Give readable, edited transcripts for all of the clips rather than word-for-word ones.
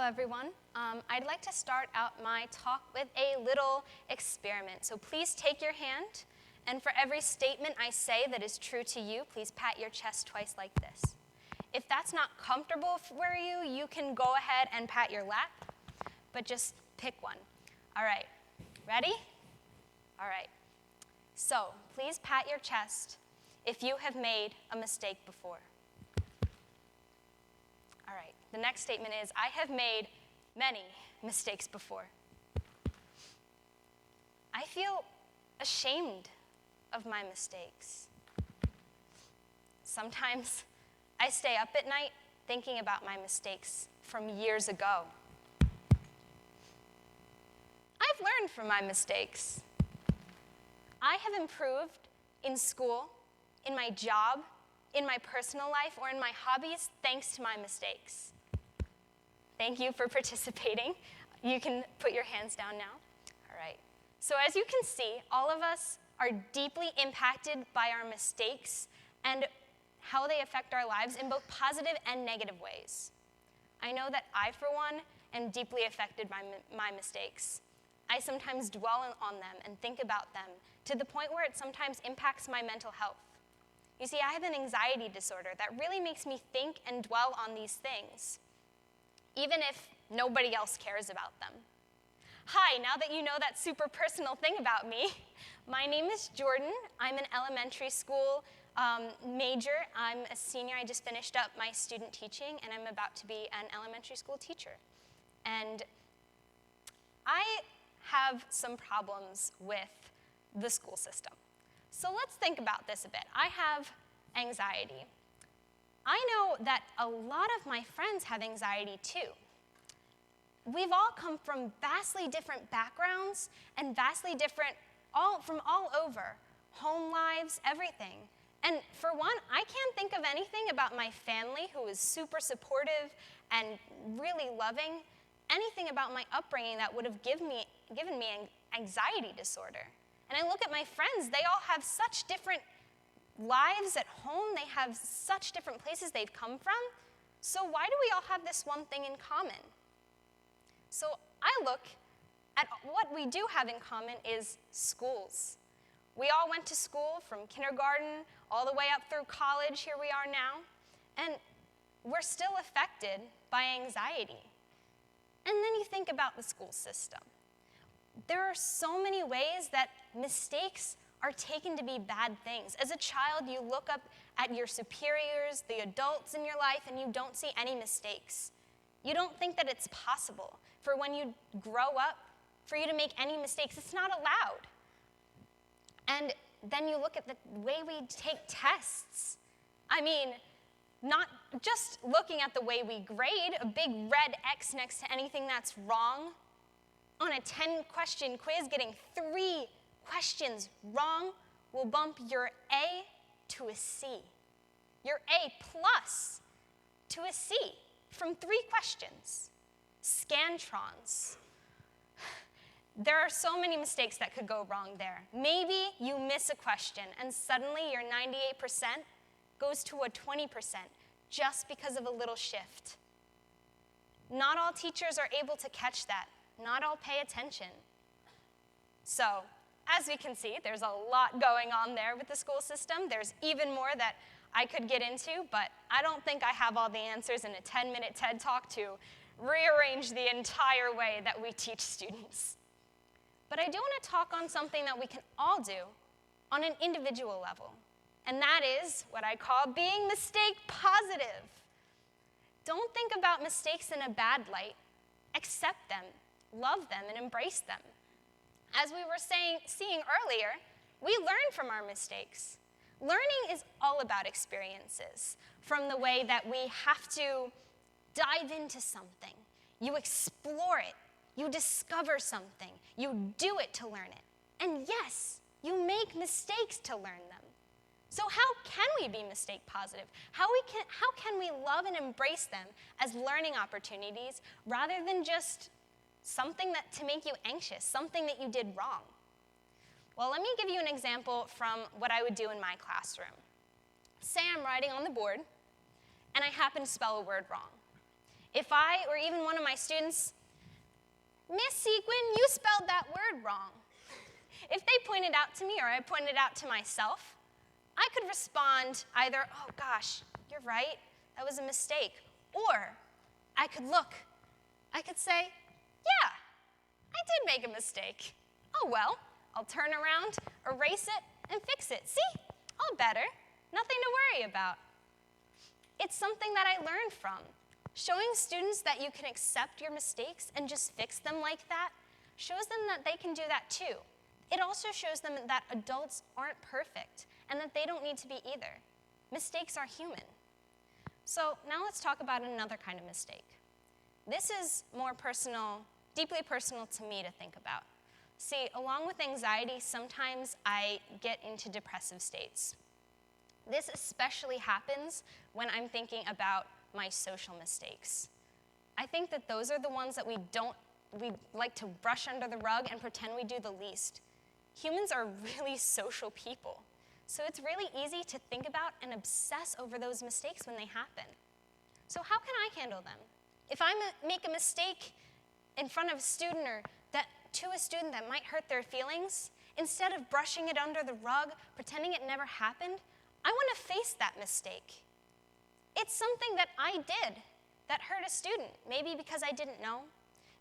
everyone. I'd like to start out my talk with a little experiment. So please take your hand, and for every statement I say that is true to you, please pat your chest twice like this. If that's not comfortable for you, you can go ahead and pat your lap, but just pick one. All right, ready? All right. So please pat your chest if you have made a mistake before. All right, the next statement is, I have made many mistakes before. I feel ashamed of my mistakes. Sometimes I stay up at night thinking about my mistakes from years ago. I've learned from my mistakes. I have improved in school, in my job, in my personal life, or in my hobbies, thanks to my mistakes. Thank you for participating. You can put your hands down now. All right. So as you can see, all of us are deeply impacted by our mistakes and how they affect our lives in both positive and negative ways. I know that I, for one, am deeply affected by my mistakes. I sometimes dwell on them and think about them to the point where it sometimes impacts my mental health. You see, I have an anxiety disorder that really makes me think and dwell on these things, even if nobody else cares about them. Hi, now that you know that super personal thing about me, my name is Jordan. I'm an elementary school major. I'm a senior. I just finished up my student teaching, and I'm about to be an elementary school teacher. And I have some problems with the school system. So let's think about this a bit. I have anxiety. I know that a lot of my friends have anxiety too. We've all come from vastly different backgrounds and vastly different, from all over, home lives, everything. And for one, I can't think of anything about my family who is super supportive and really loving, anything about my upbringing that would have given me an anxiety disorder. And I look at my friends, they all have such different lives at home, they have such different places they've come from, so why do we all have this one thing in common? So I look at what we do have in common is schools. We all went to school from kindergarten all the way up through college, here we are now, and we're still affected by anxiety. And then you think about the school system. There are so many ways that mistakes are taken to be bad things. As a child, you look up at your superiors, the adults in your life, and you don't see any mistakes. You don't think that it's possible for when you grow up, for you to make any mistakes. It's not allowed. And then you look at the way we take tests. I mean, not just looking at the way we grade, a big red X next to anything that's wrong. On a 10-question quiz, getting 3 questions wrong will bump your A to a C. Your A plus to a C from 3 questions. Scantrons. There are so many mistakes that could go wrong there. Maybe you miss a question and suddenly your 98% goes to a 20% just because of a little shift. Not all teachers are able to catch that. Not all pay attention. So, as we can see, there's a lot going on there with the school system. There's even more that I could get into, but I don't think I have all the answers in a 10-minute TED Talk to rearrange the entire way that we teach students. But I do want to talk on something that we can all do on an individual level, and that is what I call being mistake positive. Don't think about mistakes in a bad light. Accept them, love them, and embrace them. As we were seeing earlier, we learn from our mistakes. Learning is all about experiences, from the way that we have to dive into something. You explore it. You discover something. You do it to learn it. And yes, you make mistakes to learn them. So how can we be mistake positive? How can we love and embrace them as learning opportunities rather than just something to make you anxious, something that you did wrong? Well, let me give you an example from what I would do in my classroom. Say I'm writing on the board, and I happen to spell a word wrong. If I or even one of my students, Miss Seguin, you spelled that word wrong. If they pointed out to me or I pointed out to myself, I could respond either, oh gosh, you're right, that was a mistake. Or I could look, I could say, yeah, I did make a mistake. Oh well, I'll turn around, erase it, and fix it. See, all better, nothing to worry about. It's something that I learned from. Showing students that you can accept your mistakes and just fix them like that shows them that they can do that too. It also shows them that adults aren't perfect and that they don't need to be either. Mistakes are human. So now let's talk about another kind of mistake. This is more personal, deeply personal to me to think about. See, along with anxiety, sometimes I get into depressive states. This especially happens when I'm thinking about my social mistakes. I think that those are the ones that we like to brush under the rug and pretend we do the least. Humans are really social people, so it's really easy to think about and obsess over those mistakes when they happen. So how can I handle them? If I make a mistake in front of a student or to a student that might hurt their feelings, instead of brushing it under the rug, pretending it never happened, I want to face that mistake. It's something that I did that hurt a student, maybe because I didn't know,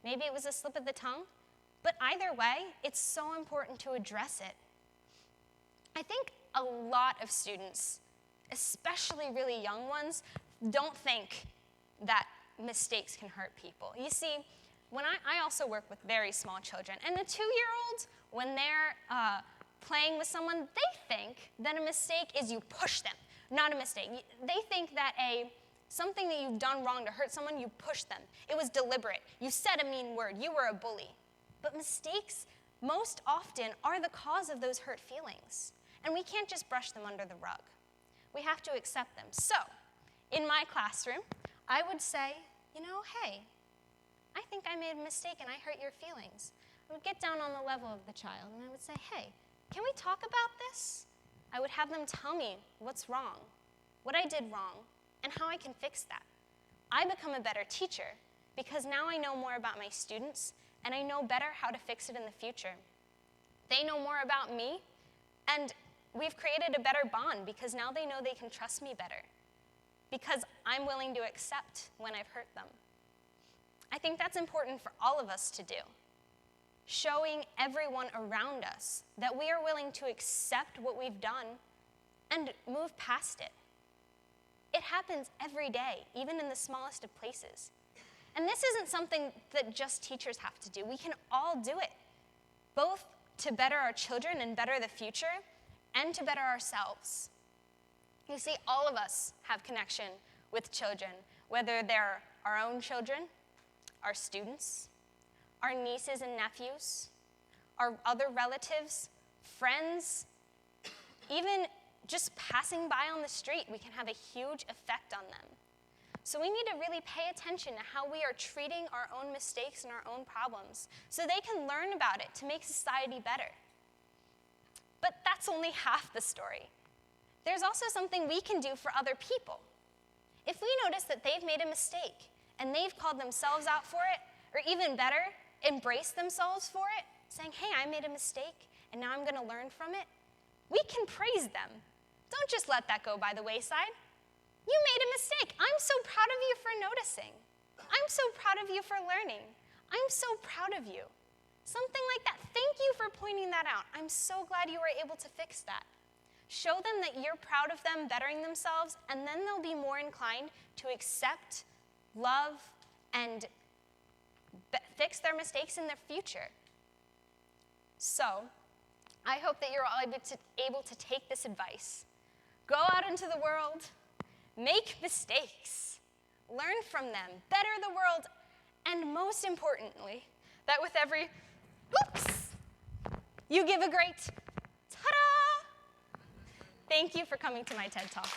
maybe it was a slip of the tongue, but either way, it's so important to address it. I think a lot of students, especially really young ones, don't think that mistakes can hurt people. You see, when I also work with very small children, and the 2-year-olds, when they're playing with someone, they think that a mistake is you push them, not a mistake. They think that something that you've done wrong to hurt someone, you push them. It was deliberate. You said a mean word. You were a bully. But mistakes, most often, are the cause of those hurt feelings. And we can't just brush them under the rug. We have to accept them. So, in my classroom, I would say, hey, I think I made a mistake and I hurt your feelings. I would get down on the level of the child and I would say, hey, can we talk about this? I would have them tell me what's wrong, what I did wrong, and how I can fix that. I become a better teacher because now I know more about my students and I know better how to fix it in the future. They know more about me, and we've created a better bond because now they know they can trust me better because I'm willing to accept when I've hurt them. I think that's important for all of us to do. Showing everyone around us that we are willing to accept what we've done and move past it. It happens every day, even in the smallest of places. And this isn't something that just teachers have to do. We can all do it, both to better our children and better the future, and to better ourselves. You see, all of us have connection with children, whether they're our own children, our students, our nieces and nephews, our other relatives, friends, even just passing by on the street, we can have a huge effect on them. So we need to really pay attention to how we are treating our own mistakes and our own problems so they can learn about it to make society better. But that's only half the story. There's also something we can do for other people. If we notice that they've made a mistake and they've called themselves out for it, or even better, embraced themselves for it, saying, hey, I made a mistake and now I'm going to learn from it, we can praise them. Don't just let that go by the wayside. You made a mistake. I'm so proud of you for noticing. I'm so proud of you for learning. I'm so proud of you. Something like that. Thank you for pointing that out. I'm so glad you were able to fix that. Show them that you're proud of them bettering themselves, and then they'll be more inclined to accept, love, and fix their mistakes in their future. So, I hope that you're all able to take this advice. Go out into the world, make mistakes, learn from them, better the world, and most importantly, that with every oops, you give a great ta-da! Thank you for coming to my TED Talk.